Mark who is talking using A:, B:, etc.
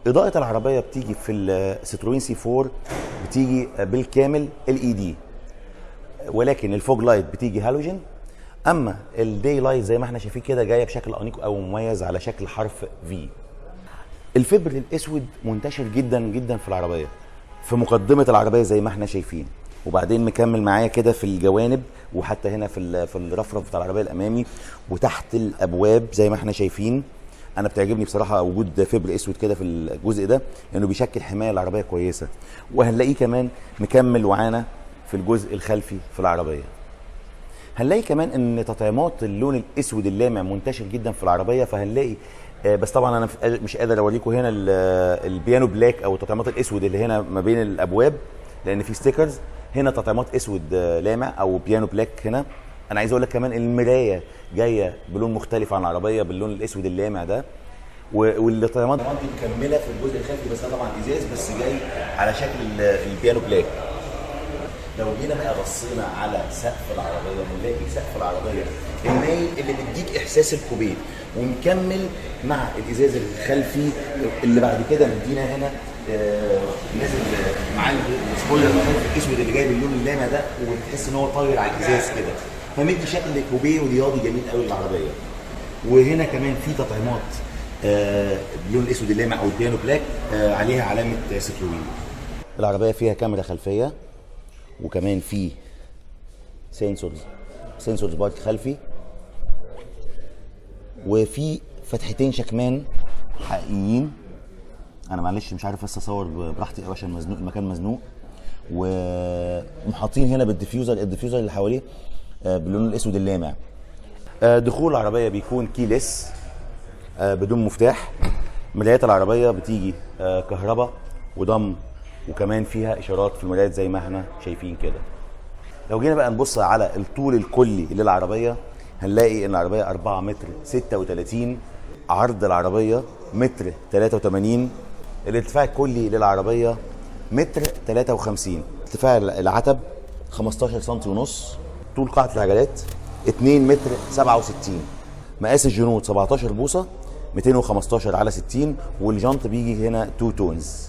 A: اضاءه العربيه بتيجي في الستروين سي 4 بتيجي بالكامل LED، ولكن الفوج لايت بتيجي هالوجين. اما الداي لايت زي ما احنا شايفين كده جايه بشكل انيق او مميز على شكل حرف في. الفبر الاسود منتشر جدا جدا في العربيه في مقدمه العربيه زي ما احنا شايفين، وبعدين مكمل معايا كده في الجوانب، وحتى هنا في الرفرف بتاع العربيه الامامي، وتحت الابواب زي ما احنا شايفين. انا بتعجبني بصراحه وجود فبر اسود كده في الجزء ده، لانه بيشكل حمايه للعربيه كويسه. وهنلاقيه كمان مكمل معانا في الجزء الخلفي في العربيه. هنلاقي كمان ان تطعيمات اللون الاسود اللامع منتشر جدا في العربيه، فهنلاقي بس طبعا انا مش قادر اوريكم هنا البيانو بلاك او التطعيمات الاسود اللي هنا ما بين الابواب، لان في ستيكرز هنا تطعيمات اسود لامع او بيانو بلاك هنا. انا عايز اقول لك كمان المرايه جايه بلون مختلف عن العربيه باللون الاسود اللامع ده، والتطعيمات دي مكمله في الجزء الخلفي، بس طبعا ازاز بس جاي على شكل البيانو بلاك. لو جينا بقى بصينا على سقف العربيه هنلاقي سقف العربيه المايل اللي بيديك احساس الكوبيه، ومكمل مع الازاز الخلفي اللي بعد كده مدينا هنا نازل معاه السبويلر الخلفي الاسود اللي جاي باللون اللامع ده، وتحس ان هو طاير على الازاز كده، فمدي شكل كوبيه ورياضي جميل قوي للعربيه. وهنا كمان في تطعيمات باللون الاسود اللامع او البيانو بلاك عليها علامه ستروين. العربيه فيها كاميرا خلفيه، وكمان في سنسورز بارك خلفي، وفي فتحتين شكمان حقيقيين. انا معلش مش عارف بس اصور براحتي قوي عشان مزنوق، المكان مزنوق. ومحاطين هنا بالديفيوزر اللي حواليه باللون الاسود اللامع. دخول العربيه بيكون كيلس بدون مفتاح. مرايات العربيه بتيجي كهرباء وضم، وكمان فيها اشارات في المرايات زي ما احنا شايفين كده. لو جينا بقى نبص على الطول الكلي للعربيه هنلاقي ان العربيه 4 متر 36، عرض العربيه متر 83، الارتفاع الكلي للعربيه متر 53، ارتفاع العتب 15 سم ونص، طول قاعده العجلات 2 متر 67، مقاس الجنود 17 بوصه 215 على 60، والجنط بيجي هنا 2 تونز.